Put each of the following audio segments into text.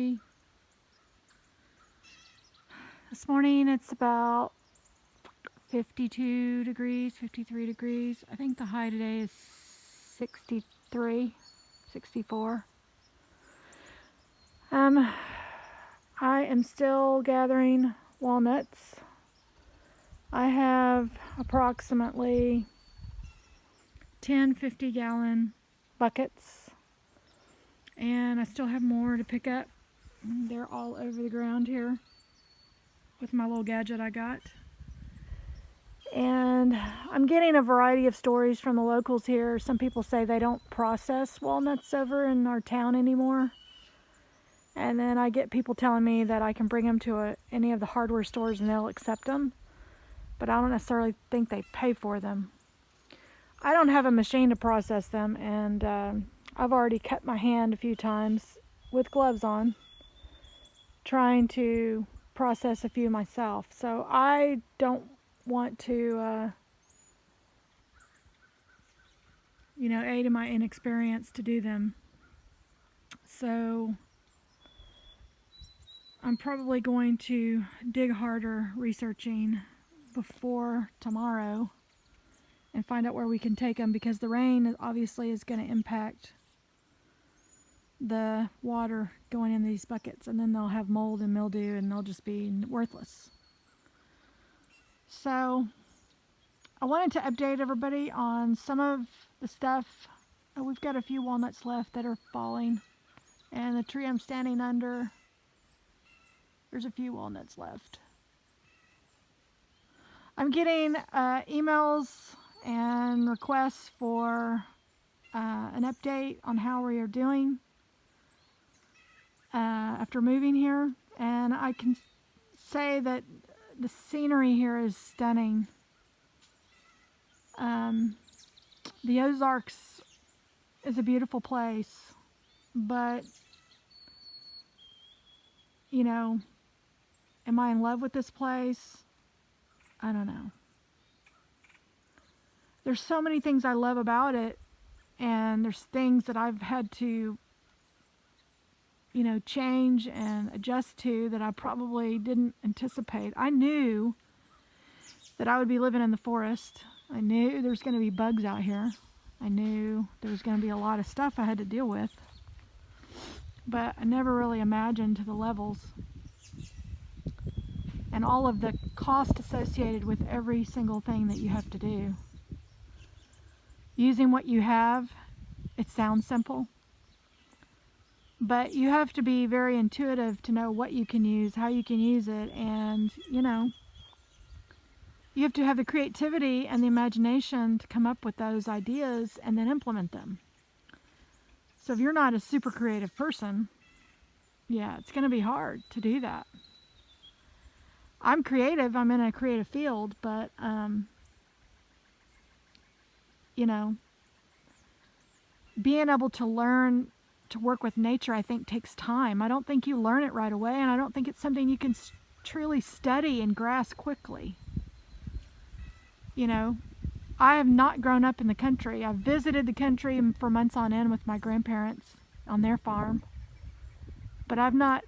Approximately this morning it's about 52 degrees, 53 degrees. I think the high today is 63, 64. I am still gathering walnuts. I have approximately 10 50-gallon buckets, and I still have more to pick up. They're all over the ground here with my little gadget I got. And I'm getting a variety of stories from the locals here. Some people say they don't process walnuts over in our town anymore. And then I get people telling me that I can bring them to any of the hardware stores and they'll accept them. But I don't necessarily think they pay for them. I don't have a machine to process them, and I've already cut my hand a few times with gloves on trying to process a few myself. So I don't want to, aid in my inexperience to do them. So I'm probably going to dig harder researching before tomorrow and find out where we can take them, because the rain obviously is going to impact the water going in these buckets, and then they'll have mold and mildew and they'll just be worthless. So I wanted to update everybody on some of the stuff. We've got a few walnuts left that are falling, and the tree I'm standing under, there's a few walnuts left. I'm getting emails and requests for an update on how we are doing after moving here, and I can say that the scenery here is stunning. The Ozarks is a beautiful place, but am I in love with this place? I don't know. There's so many things I love about it, and there's things that I've had to, change and adjust to that I probably didn't anticipate. I knew that I would be living in the forest. I knew there's going to be bugs out here. I knew there was going to be a lot of stuff I had to deal with, but I never really imagined the levels and all of the cost associated with every single thing that you have to do. Using what you have, it sounds simple, but you have to be very intuitive to know what you can use, how you can use it, and you have to have the creativity and the imagination to come up with those ideas and then implement them. So if you're not a super creative person, yeah, it's going to be hard to do that. I'm creative, I'm in a creative field, but being able to learn to work with nature, I think, takes time. I don't think you learn it right away, and I don't think it's something you can truly study and grasp quickly. I have not grown up in the country. I've visited the country for months on end with my grandparents on their farm, but I've not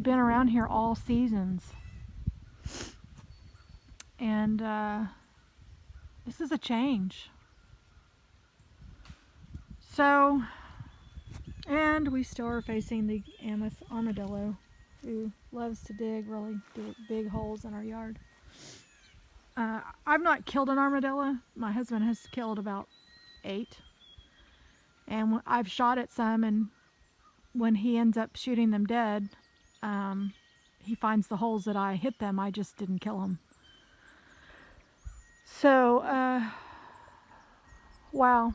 been around here all seasons. And this is a change. So, and we still are facing the mammoth armadillo, who loves to dig really big holes in our yard. I've not killed an armadillo. My husband has killed about 8. And I've shot at some, and when he ends up shooting them dead, he finds the holes that I hit them. I just didn't kill them. So, wow.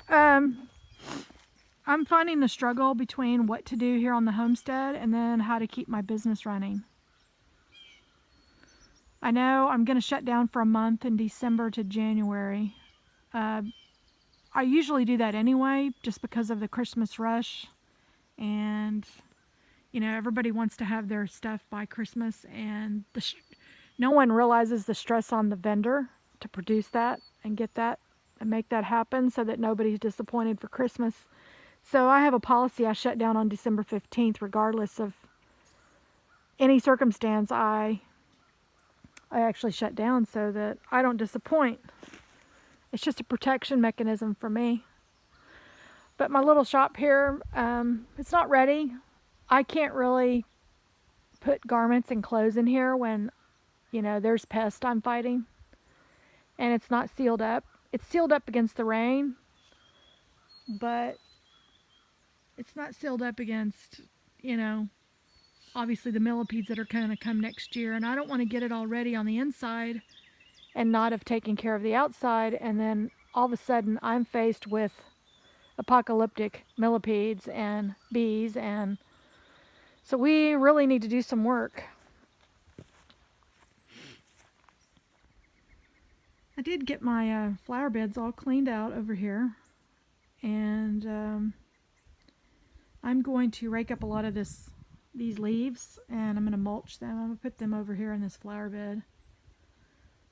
I'm finding the struggle between what to do here on the homestead and then how to keep my business running. I know I'm going to shut down for a month in December to January. I usually do that anyway, just because of the Christmas rush. And, everybody wants to have their stuff by Christmas. And no one realizes the stress on the vendor to produce that and get that and make that happen so that nobody's disappointed for Christmas. So I have a policy. I shut down on December 15th, regardless of any circumstance. I actually shut down so that I don't disappoint. It's just a protection mechanism for me. But my little shop here, it's not ready. I can't really put garments and clothes in here when, there's pests I'm fighting. And it's not sealed up. It's sealed up against the rain, but it's not sealed up against, obviously the millipedes that are going to come next year. And I don't want to get it all ready on the inside and not have taken care of the outside. And then all of a sudden I'm faced with apocalyptic millipedes and bees. And so we really need to do some work. I did get my flower beds all cleaned out over here. And I'm going to rake up a lot of these leaves, and I'm going to mulch them. I'm going to put them over here in this flower bed.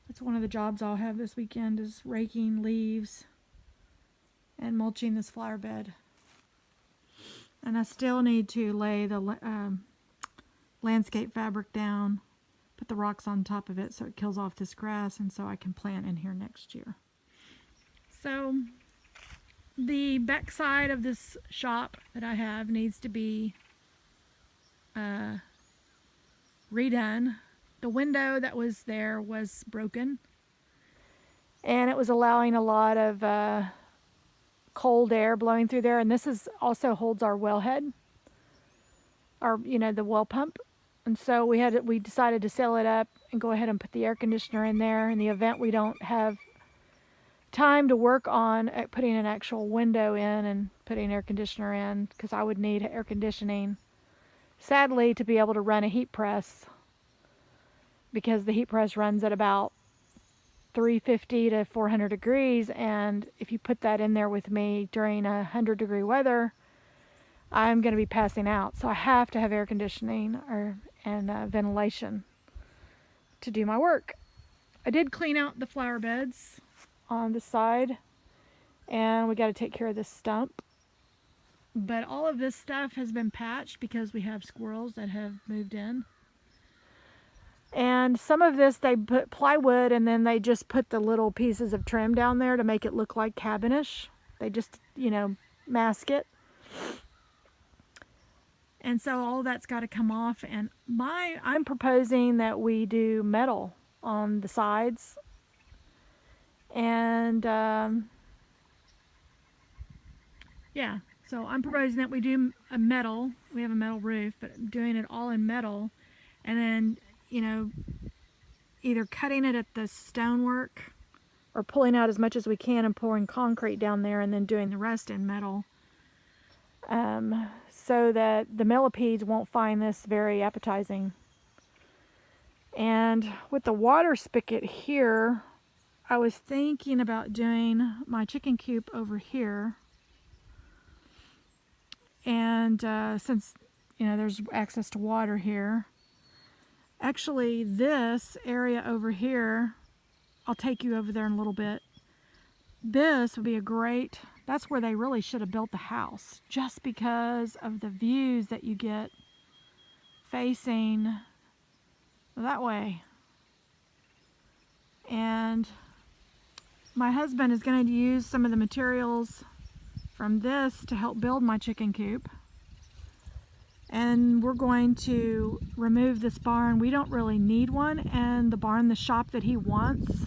That's one of the jobs I'll have this weekend, is raking leaves and mulching this flower bed. And I still need to lay the landscape fabric down, put the rocks on top of it so it kills off this grass, and so I can plant in here next year. So the back side of this shop that I have needs to be redone. The window that was there was broken, and it was allowing a lot of cold air blowing through there. And this also holds our wellhead, the well pump. And so we decided to sell it up and go ahead and put the air conditioner in there in the event we don't have time to work on putting an actual window in and putting air conditioner in, because I would need air conditioning, sadly, to be able to run a heat press, because the heat press runs at about 350 to 400 degrees, and if you put that in there with me during 100-degree weather, I'm going to be passing out. So I have to have air conditioning and ventilation to do my work. I did clean out the flower beds on the side, and we got to take care of this stump. But all of this stuff has been patched because we have squirrels that have moved in. And some of this, they put plywood, and then they just put the little pieces of trim down there to make it look like cabinish. They just, mask it. And so all that's got to come off. And I'm proposing that we do metal on the sides. And yeah, so I'm proposing that we do a metal. We have a metal roof, but I'm doing it all in metal. And then, either cutting it at the stonework or pulling out as much as we can and pouring concrete down there, and then doing the rest in metal. So that the millipedes won't find this very appetizing. And with the water spigot here, I was thinking about doing my chicken coop over here. And since, there's access to water here, actually this area over here, I'll take you over there in a little bit. This would be that's where they really should have built the house, just because of the views that you get facing that way. And my husband is going to use some of the materials from this to help build my chicken coop. And we're going to remove this barn. We don't really need one. And the shop that he wants,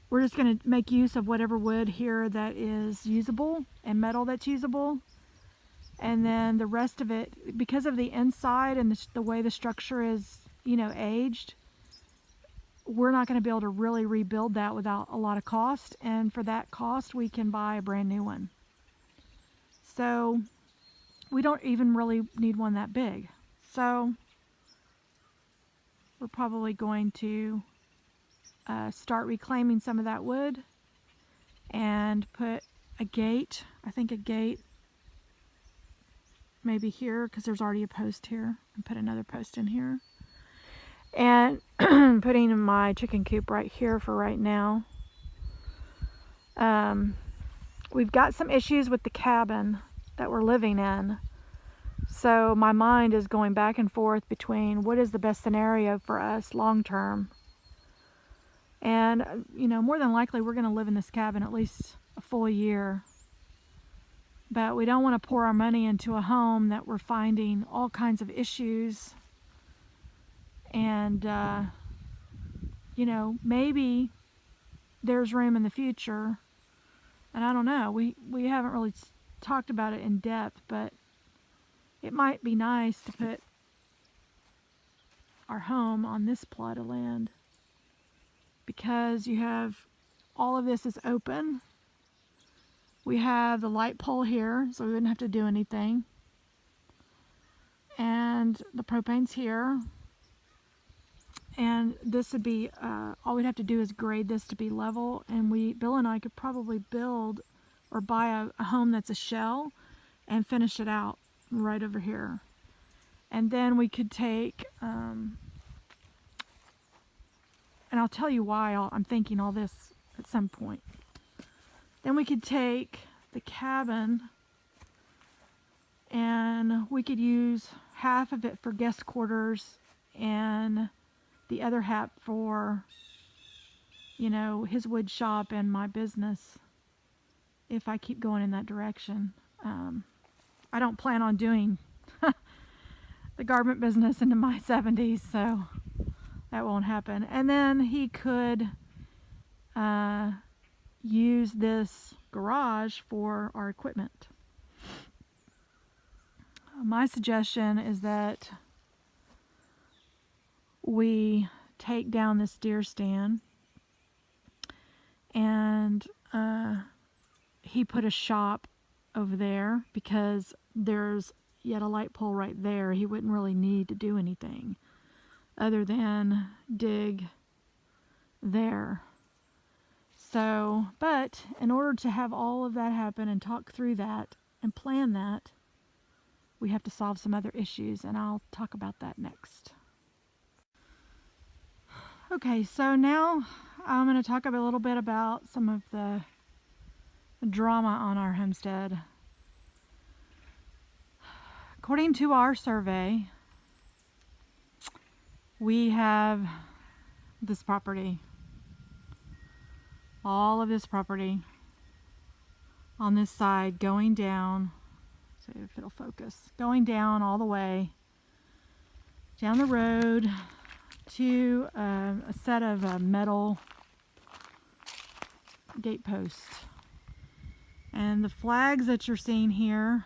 we're just going to make use of whatever wood here that is usable and metal that's usable. And then the rest of it, because of the inside and the way the structure is, aged, we're not going to be able to really rebuild that without a lot of cost. And for that cost, we can buy a brand new one. So we don't even really need one that big. So we're probably going to start reclaiming some of that wood and put a gate. I think a gate maybe here, because there's already a post here, and put another post in here. And putting my chicken coop right here for right now. we've got some issues with the cabin that we're living in. So my mind is going back and forth between what is the best scenario for us long term. And, you know, more than likely we're going to live in this cabin at least a full year. But we don't want to pour our money into a home that we're finding all kinds of issues. And, you know, maybe there's room in the future. And I don't know, we haven't really talked about it in depth, but it might be nice to put our home on this plot of land, because you have all of this is open. We have the light pole here, so we wouldn't have to do anything. And the propane's here. And this would be, all we'd have to do is grade this to be level, and Bill and I could probably build or buy a home that's a shell and finish it out right over here. And then we could take, and I'll tell you why I'm thinking all this at some point. Then we could take the cabin and we could use half of it for guest quarters and the other half for, you know, his wood shop and my business, if I keep going in that direction. I don't plan on doing the garment business into my 70s, so that won't happen. And then he could use this garage for our equipment. My suggestion is that we take down this deer stand, and he put a shop over there because there's yet a light pole right there. He wouldn't really need to do anything other than dig there. So, but in order to have all of that happen and talk through that and plan that, we have to solve some other issues, and I'll talk about that next. Okay, so now I'm going to talk a little bit about some of the drama on our homestead. According to our survey, we have this property, all of this property on this side going down, see if it'll focus, going down all the way down the road to a set of metal gate posts. And the flags that you're seeing here,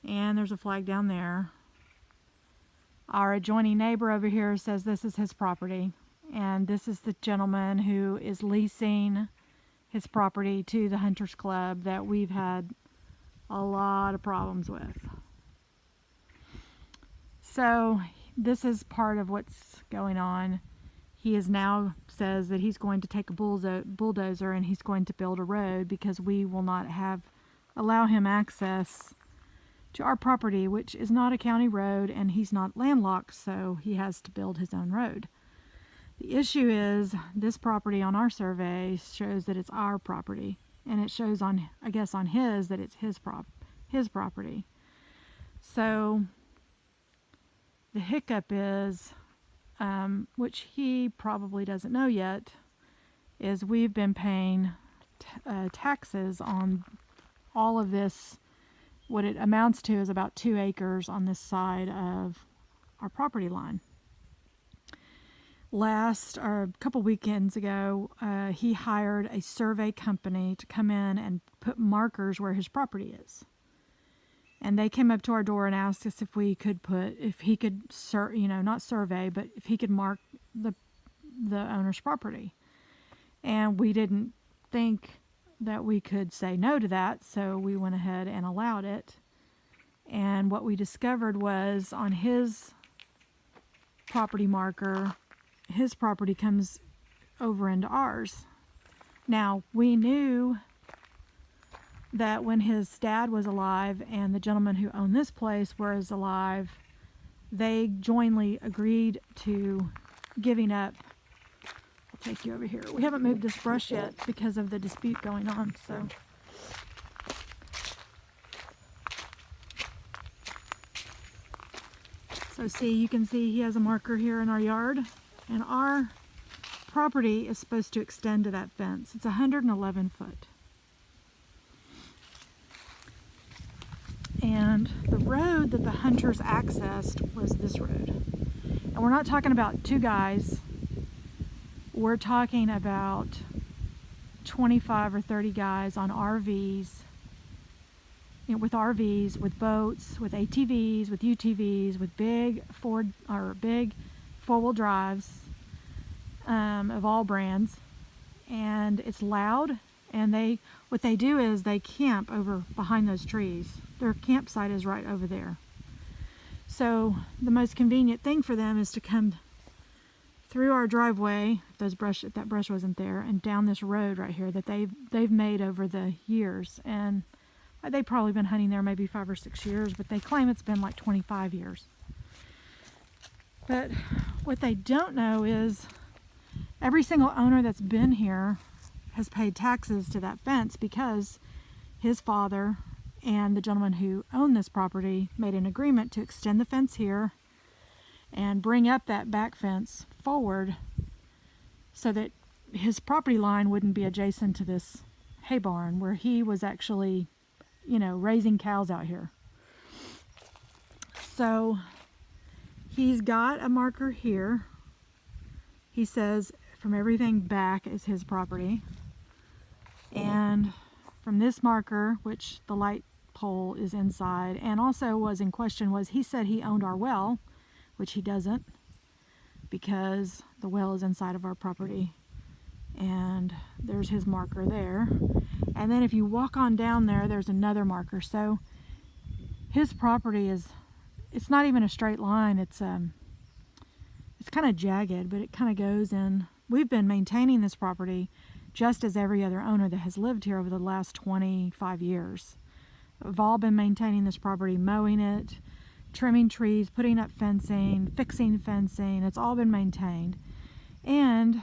and there's a flag down there, our adjoining neighbor over here says this is his property, and this is the gentleman who is leasing his property to the Hunters Club that we've had a lot of problems with. So this is part of what's going on. He is now says that he's going to take a bulldozer and he's going to build a road because we will not allow him access to our property, which is not a county road, and he's not landlocked, so he has to build his own road. The issue is this property on our survey shows that it's our property, and it shows on, I guess, on his that it's his property. So the hiccup is, which he probably doesn't know yet, is we've been paying taxes on all of this. What it amounts to is about 2 acres on this side of our property line. A couple weekends ago, he hired a survey company to come in and put markers where his property is. And they came up to our door and asked us if he could not survey, but if he could mark the owner's property. And we didn't think that we could say no to that, so we went ahead and allowed it. And what we discovered was on his property marker, his property comes over into ours. Now, we knew that when his dad was alive and the gentleman who owned this place was alive, they jointly agreed to giving up, I'll take you over here. We haven't moved this brush yet because of the dispute going on, so. So see, you can see he has a marker here in our yard, and our property is supposed to extend to that fence. It's 111 foot. And the road that the hunters accessed was this road. And we're not talking about two guys. We're talking about 25 or 30 guys on RVs, with RVs, with boats, with ATVs, with UTVs, with big four-wheel drives of all brands. And it's loud. And what they do is they camp over behind those trees. Their campsite is right over there. So the most convenient thing for them is to come through our driveway, if that brush wasn't there, and down this road right here that they've made over the years. And they've probably been hunting there maybe 5 or 6 years, but they claim it's been like 25 years. But what they don't know is every single owner that's been here has paid taxes to that fence because his father and the gentleman who owned this property made an agreement to extend the fence here and bring up that back fence forward so that his property line wouldn't be adjacent to this hay barn where he was actually, raising cows out here. So he's got a marker here. He says from everything back is his property. And from this marker, which the light pole is inside, and also was in question was he said he owned our well, which he doesn't, because the well is inside of our property. And there's his marker there. And then if you walk on down there, there's another marker. So his property it's not even a straight line. It's kind of jagged, but it kind of goes in. We've been maintaining this property just as every other owner that has lived here over the last 25 years. We've all been maintaining this property, mowing it, trimming trees, putting up fencing, fixing fencing. It's all been maintained. And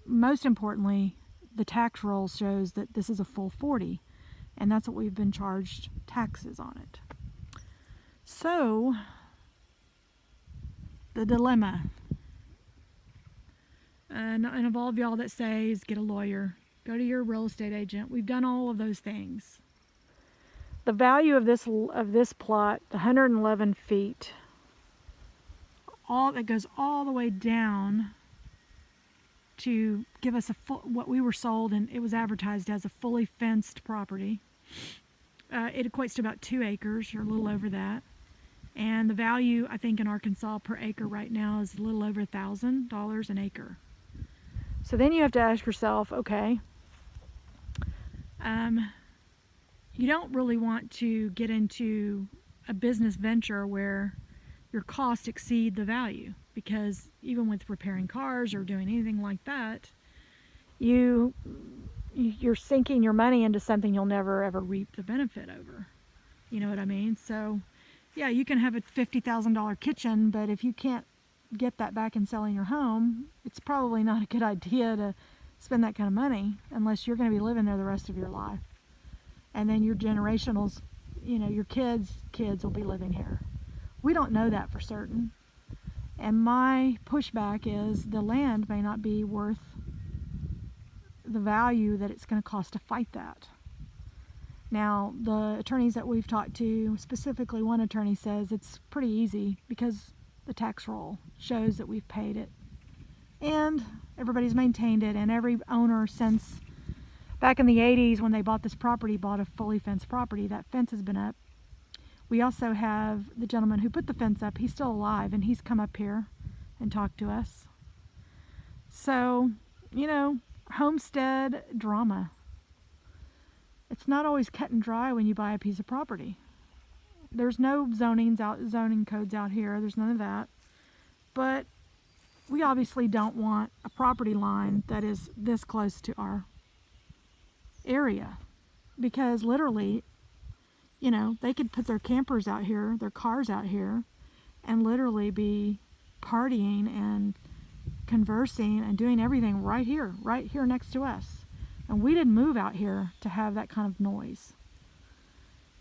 most importantly, the tax roll shows that this is a full 40, and that's what we've been charged taxes on it. So, the dilemma. And of all of y'all that says, get a lawyer, go to your real estate agent. We've done all of those things. The value of this plot, the 111 feet, that goes all the way down to give us what we were sold, and it was advertised as a fully fenced property. It equates to about 2 acres, or a little over that. And the value, I think, in Arkansas per acre right now is a little over $1,000 an acre. So then you have to ask yourself, okay, you don't really want to get into a business venture where your costs exceed the value, because even with repairing cars or doing anything like that, you're sinking your money into something you'll never ever reap the benefit over. You know what I mean? So yeah, you can have a $50,000 kitchen, but if you can't get that back in selling your home, it's probably not a good idea to spend that kind of money unless you're going to be living there the rest of your life. And then your generationals, your kids' will be living here. We don't know that for certain. And my pushback is the land may not be worth the value that it's going to cost to fight that. Now, the attorneys that we've talked to, specifically one attorney says it's pretty easy because the tax roll shows that we've paid it. And everybody's maintained it, and every owner since back in the 80s when they bought this property bought a fully fenced property. That fence has been up. We also have the gentleman who put the fence up. He's still alive, and he's come up here and talked to us. So, homestead drama. It's not always cut and dry when you buy a piece of property. There's no zoning codes out here. There's none of that. But we obviously don't want a property line that is this close to our area, because literally, they could put their campers out here, their cars out here, and literally be partying and conversing and doing everything right here next to us. And we didn't move out here to have that kind of noise.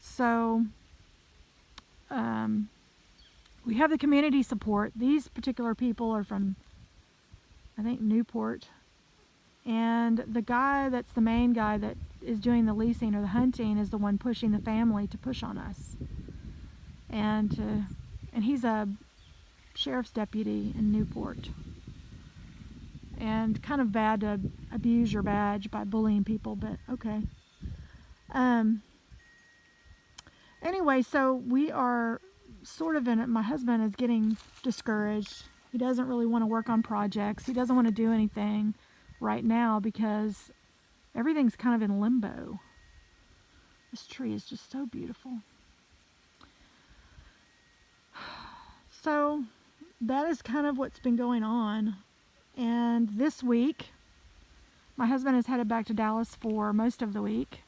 So we have the community support. These particular people are from, I think, Newport. And the guy that's the main guy that is doing the leasing or the hunting is the one pushing the family to push on us. And he's a sheriff's deputy in Newport. And kind of bad to abuse your badge by bullying people, but okay. Anyway, so we are sort of in it. My husband is getting discouraged. He doesn't really want to work on projects. He doesn't want to do anything right now because everything's kind of in limbo. This tree is just so beautiful. So that is kind of what's been going on. And this week, my husband is headed back to Dallas for most of the week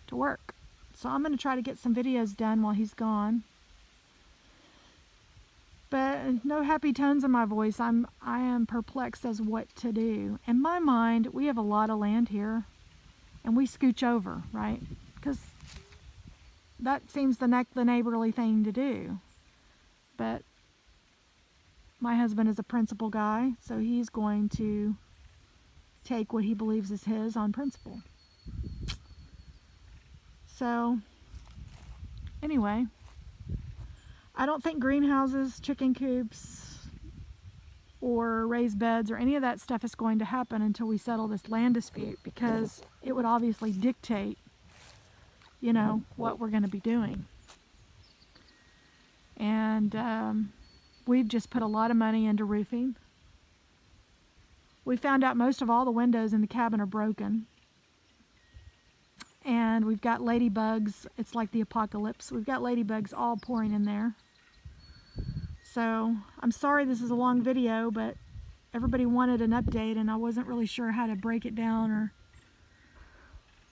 to work. So I'm going to try to get some videos done while he's gone. But no happy tones in my voice. I am perplexed as what to do. In my mind, we have a lot of land here, and we scooch over, right? Because that seems the neighborly thing to do. But my husband is a principle guy, so he's going to take what he believes is his on principle. So, anyway, I don't think greenhouses, chicken coops, or raised beds or any of that stuff is going to happen until we settle this land dispute, because it would obviously dictate, you know, what we're going to be doing. And we've just put a lot of money into roofing. We found out most of all the windows in the cabin are broken. And we've got ladybugs. It's like the apocalypse. We've got ladybugs all pouring in there. So I'm sorry this is a long video, but everybody wanted an update and I wasn't really sure how to break it down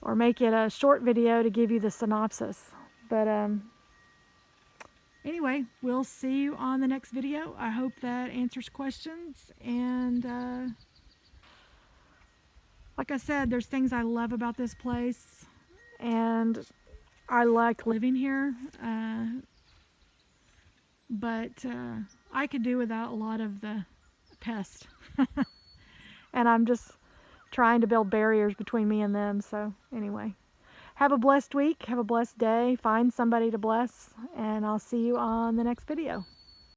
or make it a short video to give you the synopsis. But anyway, we'll see you on the next video. I hope that answers questions. And like I said, there's things I love about this place. And I like living here. But I could do without a lot of the pests. And I'm just trying to build barriers between me and them. So anyway, have a blessed week. Have a blessed day. Find somebody to bless. And I'll see you on the next video.